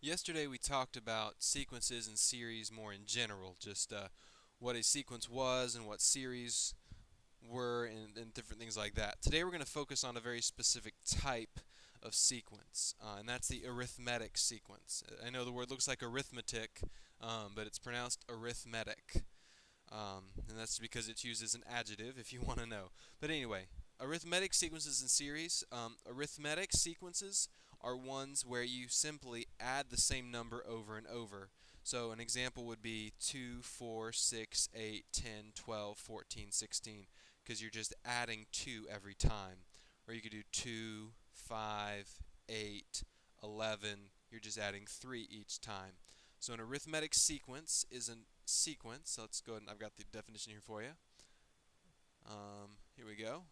Yesterday we talked about sequences and series more in general, just what a sequence was and what series were and different things like that. Today we're going to focus on a very specific type of sequence, and that's the arithmetic sequence. I know the word looks like arithmetic, but it's pronounced arithmetic, and that's because it's used as an adjective if you want to know. But anyway, arithmetic sequences and series. Arithmetic sequences are ones where you simply add the same number over and over. So an example would be 2, 4, 6, 8, 10, 12, 14, 16, because you're just adding 2 every time. Or you could do 2, 5, 8, 11. You're just adding 3 each time. So an arithmetic sequence is a sequence. So let's go ahead and I've got the definition here for you. Here we go.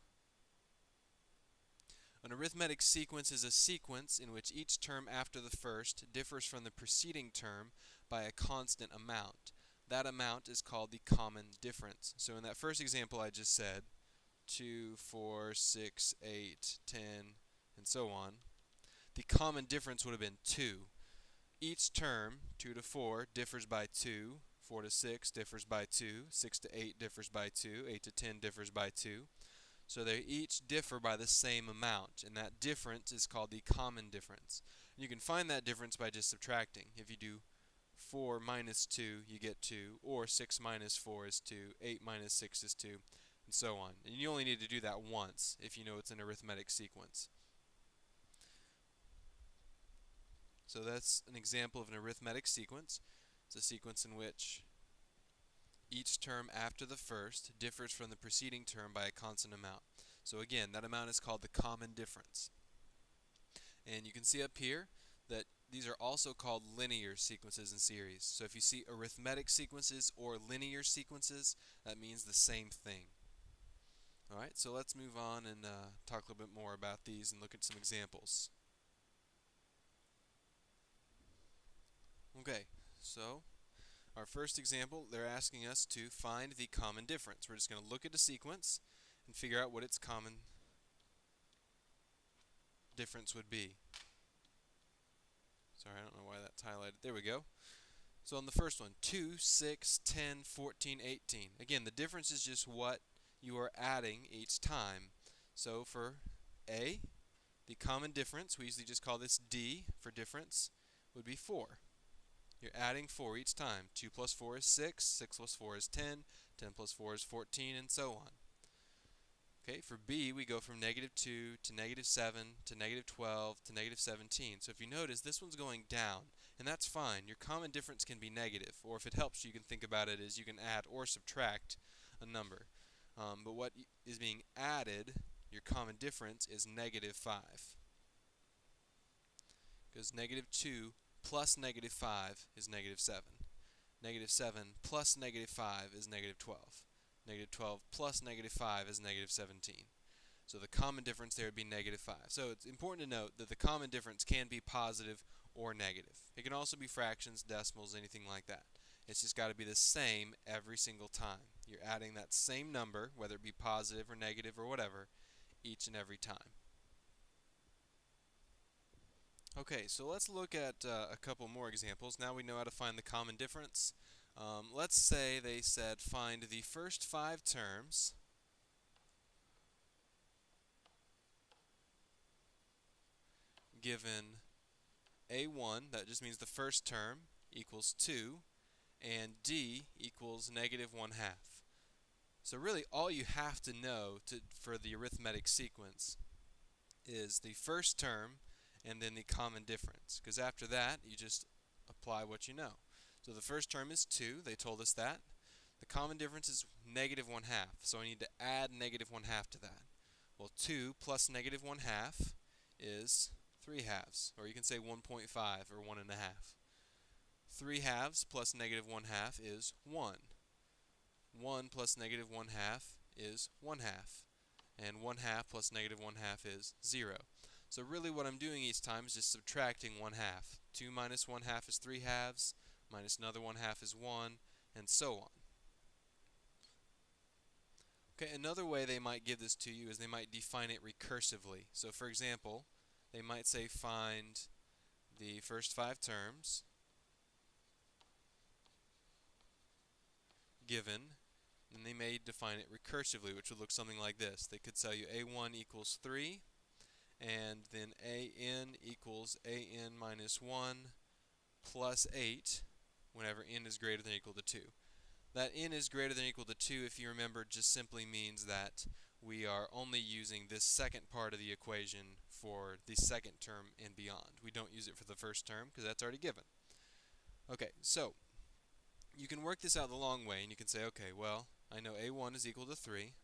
An arithmetic sequence is a sequence in which each term after the first differs from the preceding term by a constant amount. That amount is called the common difference. So in that first example I just said, 2, 4, 6, 8, 10, and so on, the common difference would have been 2. Each term, 2 to 4, differs by 2, 4 to 6 differs by 2, 6 to 8 differs by 2, 8 to 10 differs by 2. So they each differ by the same amount, and that difference is called the common difference. And you can find that difference by just subtracting. If you do 4 minus 2, you get 2, or 6 minus 4 is 2, 8 minus 6 is 2, and so on. And you only need to do that once if you know it's an arithmetic sequence. So that's an example of an arithmetic sequence. It's a sequence in which each term after the first differs from the preceding term by a constant amount. So again, that amount is called the common difference. And you can see up here that these are also called linear sequences and series. So if you see arithmetic sequences or linear sequences, that means the same thing. Alright, so let's move on and talk a little bit more about these and look at some examples. Okay, so our first example, they're asking us to find the common difference. We're just going to look at a sequence and figure out what its common difference would be. Sorry, I don't know why that's highlighted. There we go. So on the first one, 2, 6, 10, 14, 18. Again, the difference is just what you are adding each time. So for A, the common difference, we usually just call this D for difference, would be 4. You're adding 4 each time. 2 plus 4 is 6, 6 plus 4 is 10, 10 plus 4 is 14, and so on. Okay, for B, we go from -2 to -7 to -12 to -17. So if you notice, this one's going down, and that's fine. Your common difference can be negative, or if it helps you can think about it as you can add or subtract a number. But what is being added, your common difference, is -5. Because -2 plus -5 is -7. -7 plus -5 is -12. -12 plus -5 is -17. So the common difference there would be -5. So it's important to note that the common difference can be positive or negative. It can also be fractions, decimals, anything like that. It's just got to be the same every single time. You're adding that same number, whether it be positive or negative or whatever, each and every time. Okay, so let's look at a couple more examples. Now we know how to find the common difference. Let's say they said find the first 5 terms given A1, that just means the first term, equals 2, and D equals -1/2. So really all you have to know for the arithmetic sequence is the first term and then the common difference, because after that you just apply what you know. So the first term is 2, they told us that. The common difference is -1/2, so I need to add -1/2 to that. Well, 2 plus -1/2 is 3/2, or you can say 1.5 or 1.5. 3/2 plus -1/2 is 1. 1 plus -1/2 is 1/2. And 1/2 plus -1/2 is 0. So really what I'm doing each time is just subtracting 1/2. 2 minus 1/2 is 3/2, minus another 1/2 is 1, and so on. Okay, another way they might give this to you is they might define it recursively. So for example, they might say find the first 5 terms given, and they may define it recursively, which would look something like this. They could tell you a1 equals 3, and then an equals an minus 1 plus 8 whenever n is greater than or equal to 2. That n is greater than or equal to 2, if you remember, just simply means that we are only using this second part of the equation for the second term and beyond. We don't use it for the first term because that's already given. Okay, so you can work this out the long way, and you can say, okay, well, I know a1 is equal to 3.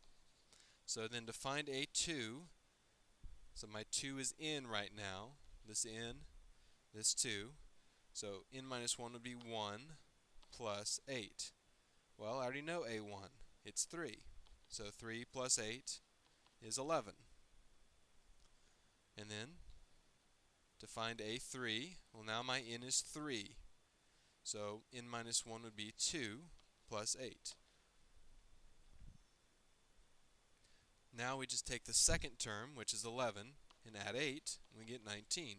So then to find a2, so my 2 is n right now, this n, this 2. So n minus 1 would be 1 plus 8. Well, I already know a1. It's 3. So 3 plus 8 is 11. And then to find a3, well, now my n is 3. So n minus 1 would be 2 plus 8. Now we just take the second term, which is 11, and add 8, and we get 19.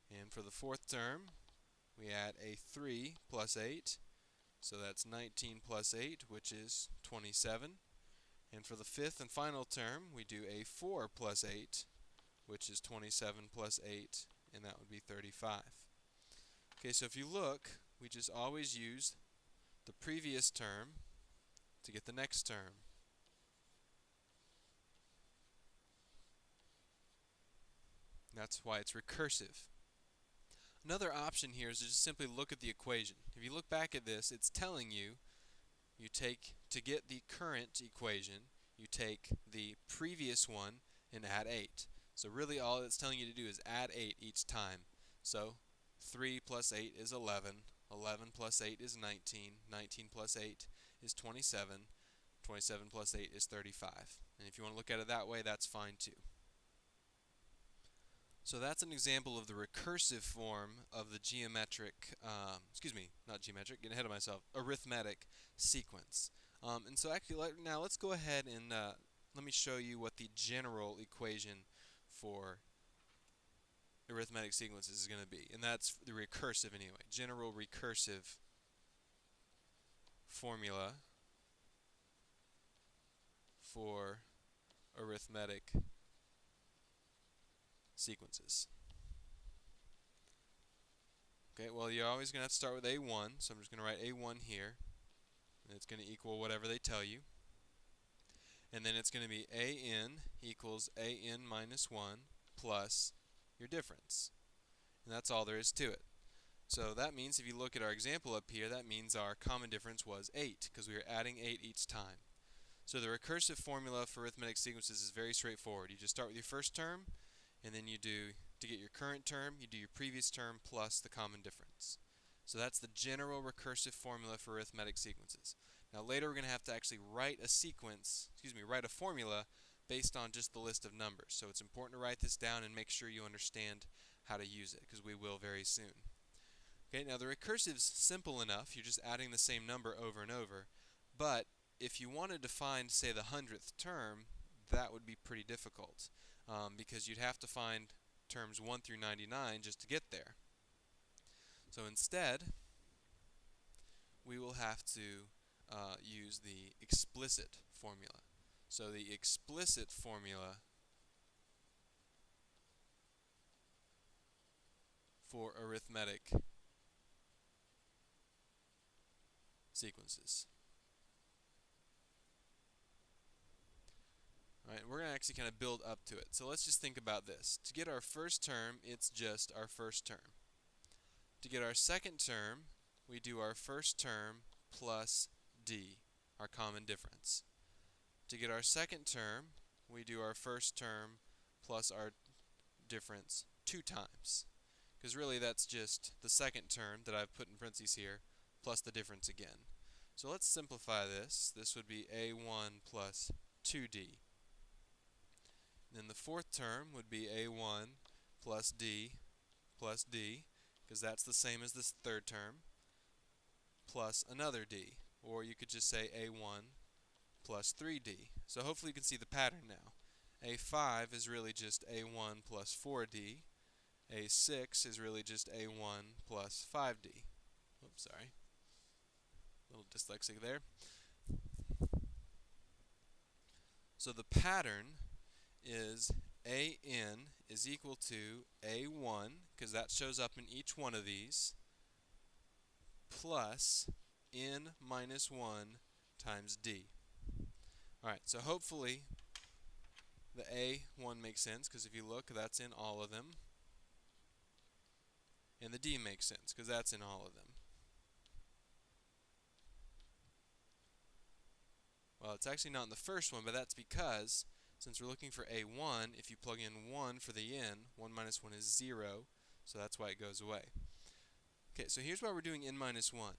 And for the fourth term, we add a 3 plus 8, so that's 19 plus 8, which is 27. And for the fifth and final term, we do a 4 plus 8, which is 27 plus 8, and that would be 35. Okay, so if you look, we just always use the previous term to get the next term. That's why it's recursive. Another option here is to just simply look at the equation. If you look back at this, it's telling you, to get the current equation, you take the previous one and add 8. So really all it's telling you to do is add 8 each time. So 3 plus 8 is 11, 11 plus 8 is 19, 19 plus 8 is 27, 27 plus 8 is 35. And if you want to look at it that way, that's fine too. So that's an example of the recursive form of the getting ahead of myself, arithmetic sequence. And so actually, now let's go ahead and let me show you what the general equation for arithmetic sequences is going to be. And that's the recursive anyway. General recursive formula for arithmetic sequences. Okay, well, you're always going to have to start with a1, so I'm just going to write a1 here, and it's going to equal whatever they tell you. And then it's going to be an equals an minus 1 plus your difference. And that's all there is to it. So that means if you look at our example up here, that means our common difference was 8, because we are adding 8 each time. So the recursive formula for arithmetic sequences is very straightforward. You just start with your first term, and then you do, to get your current term, you do your previous term plus the common difference. So that's the general recursive formula for arithmetic sequences. Now later we're going to have to actually write a formula based on just the list of numbers. So it's important to write this down and make sure you understand how to use it, because we will very soon. Okay, now the recursive is simple enough. You're just adding the same number over and over. But if you wanted to find, say, the 100th term, that would be pretty difficult. Because you'd have to find terms 1 through 99 just to get there. So instead, we will have to use the explicit formula. So the explicit formula for arithmetic sequences. Alright, we're going to actually kind of build up to it. So let's just think about this. To get our first term, it's just our first term. To get our second term, we do our first term plus d, our common difference. To get our second term, we do our first term plus our difference 2 times. Because really that's just the second term that I've put in parentheses here plus the difference again. So let's simplify this. This would be a1 plus 2d. Then the fourth term would be a1 plus d, because that's the same as this third term, plus another d. Or you could just say a1 plus 3d. So hopefully you can see the pattern now. a5 is really just a1 plus 4d, A6 is really just A1 plus 5D. Oops, sorry. A little dyslexic there. So the pattern is AN is equal to A1, because that shows up in each one of these, plus N minus 1 times D. Alright, so hopefully the A1 makes sense, because if you look, that's in all of them. And the D makes sense, because that's in all of them. Well, it's actually not in the first one, but that's because, since we're looking for A1, if you plug in 1 for the N, 1 minus 1 is 0, so that's why it goes away. Okay, so here's why we're doing N minus 1.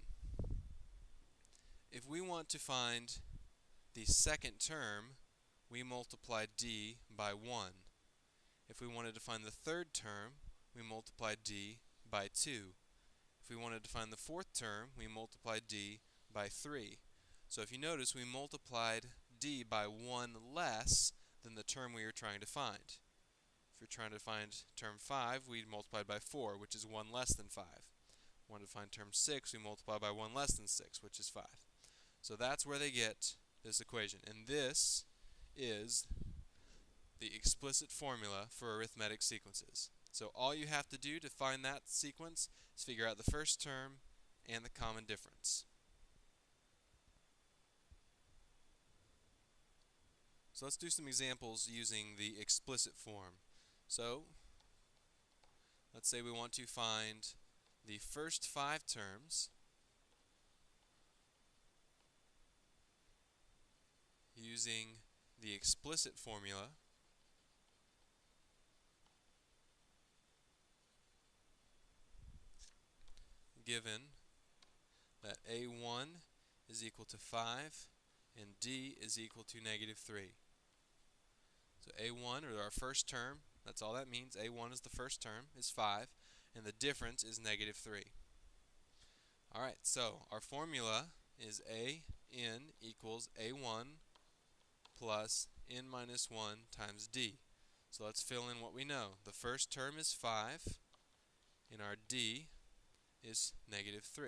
If we want to find the second term, we multiply D by 1. If we wanted to find the third term, we multiply D by 2. If we wanted to find the fourth term, we multiply D by 3. So if you notice, we multiplied D by 1 less than the term we were trying to find. If you're trying to find term 5, we multiplied by 4, which is 1 less than 5. Wanted to find term 6, we multiply by 1 less than 6, which is 5. So that's where they get this equation. And this is the explicit formula for arithmetic sequences. So all you have to do to find that sequence is figure out the first term and the common difference. So let's do some examples using the explicit form. So let's say we want to find the first 5 terms using the explicit formula, given that A1 is equal to 5 and D is equal to negative 3. So A1, or our first term, that's all that means. A1 is the first term, is 5, and the difference is negative 3. Alright, so our formula is AN equals A1 plus N minus 1 times D. So let's fill in what we know. The first term is 5, and our D is negative 3.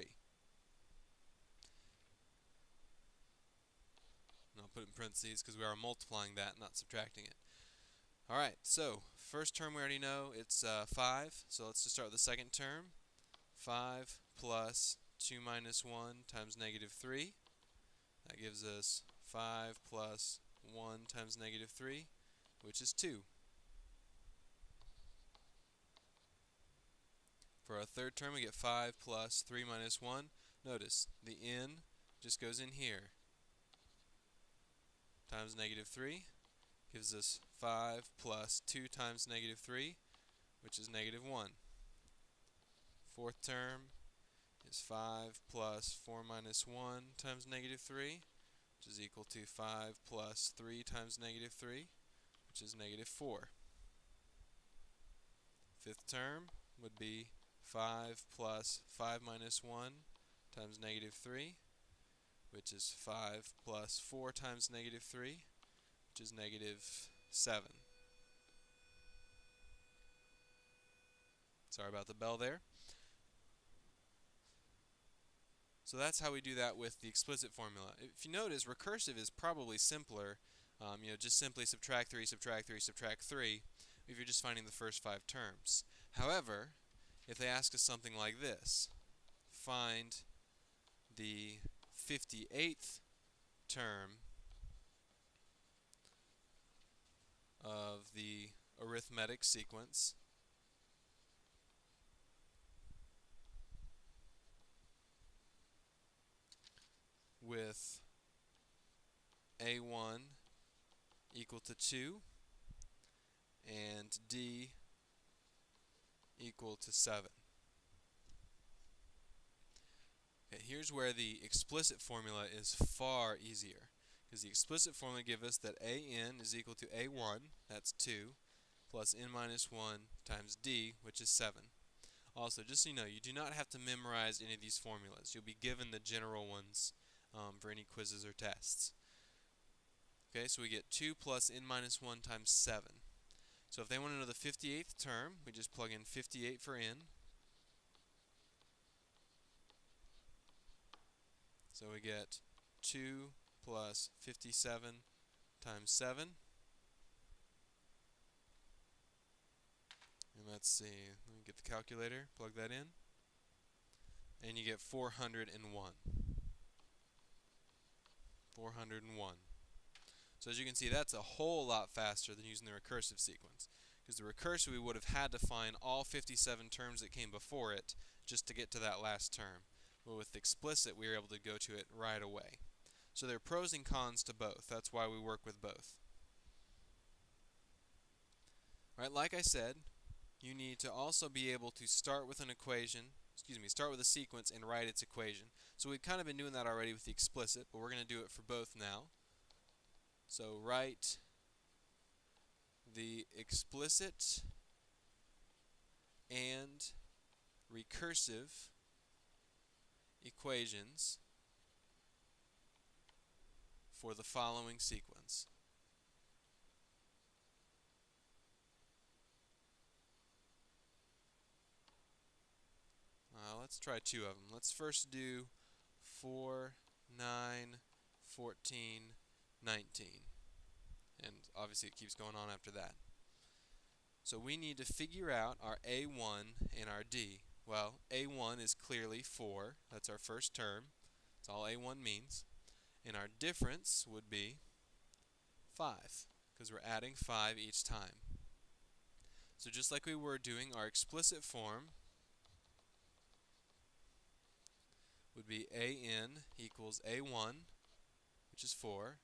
And I'll put it in parentheses because we are multiplying that, not subtracting it. Alright, so first term we already know, it's 5. So let's just start with the second term. 5 plus 2 minus 1 times negative 3. That gives us 5 plus 1 times negative 3, which is 2. For our third term, we get 5 plus 3 minus 1. Notice, the N just goes in here. Times negative 3 gives us 5 plus 2 times negative 3, which is negative 1. Fourth term is 5 plus 4 minus 1 times negative 3, which is equal to 5 plus 3 times negative 3, which is negative 4. Fifth term would be 5 plus 5 minus 1 times negative 3, which is 5 plus 4 times negative 3, which is negative 7. Sorry about the bell there. So that's how we do that with the explicit formula. If you notice, recursive is probably simpler. Just simply subtract 3, subtract 3, subtract 3 if you're just finding the first 5 terms. However, if they ask us something like this, find the 58th term of the arithmetic sequence with A1 equal to 2 and D equal to 7. Okay, here's where the explicit formula is far easier, because the explicit formula gives us that AN is equal to A1, that's 2, plus N minus 1 times D, which is 7. Also, just so you know, you do not have to memorize any of these formulas. You'll be given the general ones for any quizzes or tests. Okay, so we get 2 plus N minus 1 times 7. So if they want to know the 58th term, we just plug in 58 for n. So we get 2 plus 57 times 7. And let's see, let me get the calculator, plug that in. And you get 401. 401. So as you can see, that's a whole lot faster than using the recursive sequence. Because the recursive, we would have had to find all 57 terms that came before it just to get to that last term. But with explicit, we were able to go to it right away. So there are pros and cons to both. That's why we work with both. Right, like I said, you need to also be able to start with an equation, start with a sequence and write its equation. So we've kind of been doing that already with the explicit, but we're going to do it for both now. So write the explicit and recursive equations for the following sequence. Let's try two of them. Let's first do 4, 9, 14, 19. And obviously it keeps going on after that. So we need to figure out our A1 and our D. Well, A1 is clearly 4. That's our first term. That's all A1 means. And our difference would be 5, because we're adding 5 each time. So just like we were doing, our explicit form would be AN equals A1, which is 4,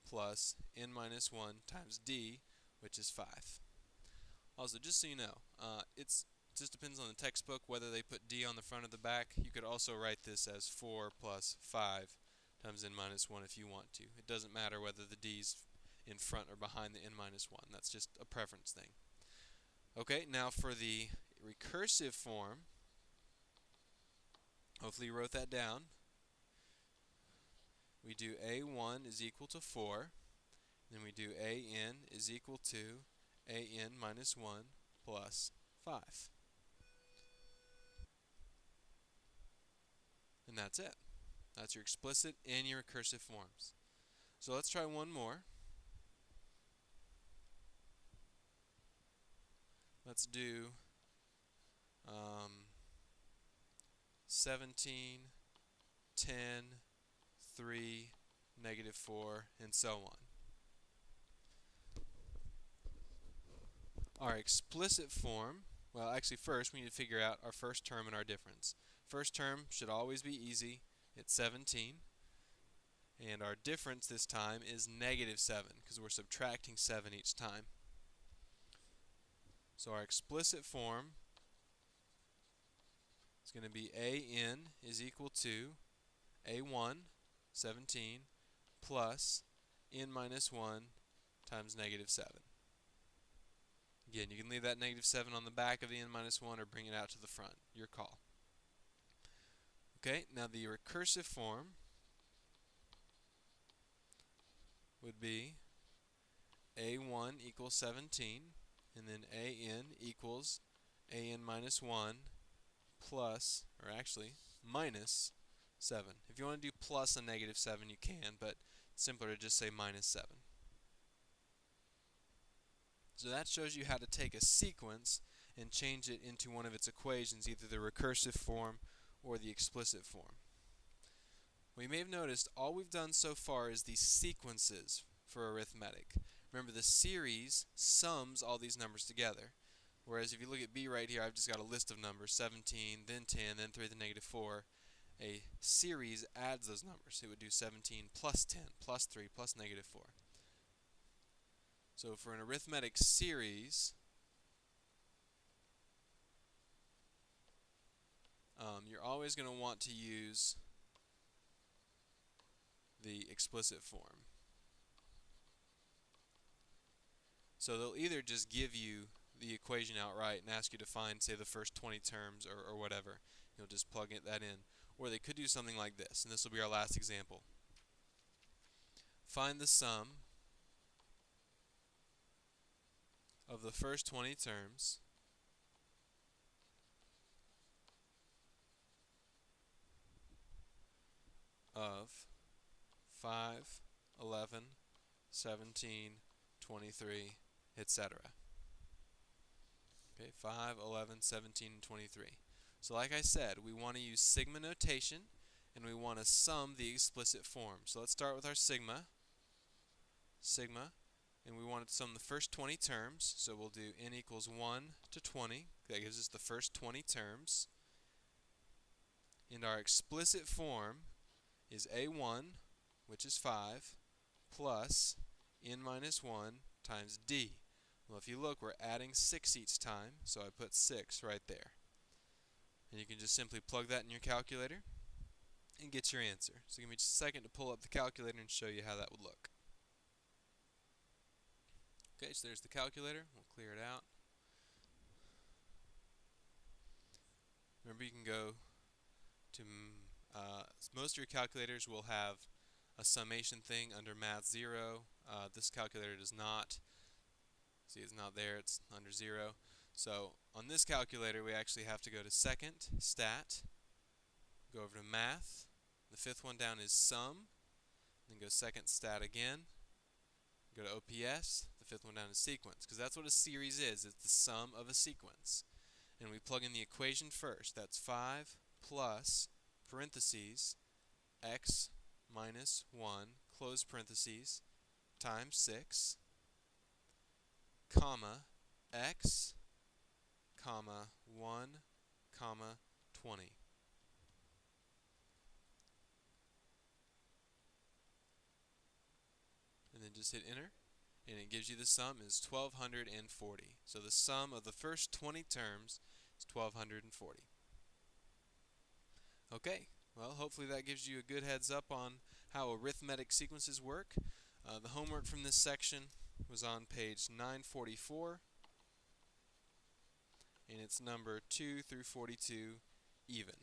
plus n minus 1 times D, which is 5. Also, just so you know, it just depends on the textbook whether they put D on the front or the back. You could also write this as 4 plus 5 times n minus 1 if you want to. It doesn't matter whether the D's in front or behind the n minus 1. That's just a preference thing. Okay, now for the recursive form, hopefully you wrote that down. We do A1 is equal to 4. Then we do AN is equal to AN minus 1 plus 5. And that's it. That's your explicit and your recursive forms. So let's try one more. Let's do 17, 10, 3, negative 4, and so on. Our explicit form, well, actually first we need to figure out our first term and our difference. First term should always be easy. It's 17. And our difference this time is negative 7, because we're subtracting 7 each time. So our explicit form is going to be AN is equal to A1, 17, plus n minus 1 times negative 7. Again, you can leave that negative 7 on the back of the n minus 1 or bring it out to the front. Your call. Okay, now the recursive form would be A1 equals 17, and then AN equals AN minus 1 plus, or actually, minus 7. If you want to do plus a negative 7, you can, but it's simpler to just say minus 7. So that shows you how to take a sequence and change it into one of its equations, either the recursive form or the explicit form. Well, you may have noticed all we've done so far is these sequences for arithmetic. Remember, the series sums all these numbers together. Whereas if you look at B right here, I've just got a list of numbers, 17, then 10, then 3 to the negative 4. A series adds those numbers. It would do 17 plus 10 plus 3 plus negative 4. So for an arithmetic series, you're always going to want to use the explicit form. So they'll either just give you the equation outright and ask you to find, say, the first 20 terms or whatever. You'll just plug that in. Or they could do something like this, and this will be our last example. Find the sum of the first 20 terms of 5, 11, 17, 23, etc. Okay, 5, 11, 17, and 23. So like I said, we want to use sigma notation, and we want to sum the explicit form. So let's start with our sigma, and we want to sum the first 20 terms. So we'll do n equals 1 to 20. That gives us the first 20 terms. And our explicit form is a1, which is 5, plus n minus 1 times d. Well, if you look, we're adding 6 each time, so I put 6 right there. And you can just simply plug that in your calculator and get your answer. So give me just a second to pull up the calculator and show you how that would look. Okay, so there's the calculator. We'll clear it out. Remember, you can go to most of your calculators will have a summation thing under Math 0. This calculator does not. See, it's not there. It's under 0. So on this calculator, we actually have to go to Second, Stat, go over to Math. The fifth one down is Sum. Then go Second, Stat again. Go to OPS. The fifth one down is Sequence, because that's what a series is. It's the sum of a sequence. And we plug in the equation first. That's 5 plus parentheses x minus 1 close parentheses times 6 comma x comma 1 comma 20. And then just hit enter, and it gives you the sum is 1240. So the sum of the first 20 terms is 1240. Okay, well, hopefully that gives you a good heads up on how arithmetic sequences work. The homework from this section was on page 944, and it's number 2 through 42 even.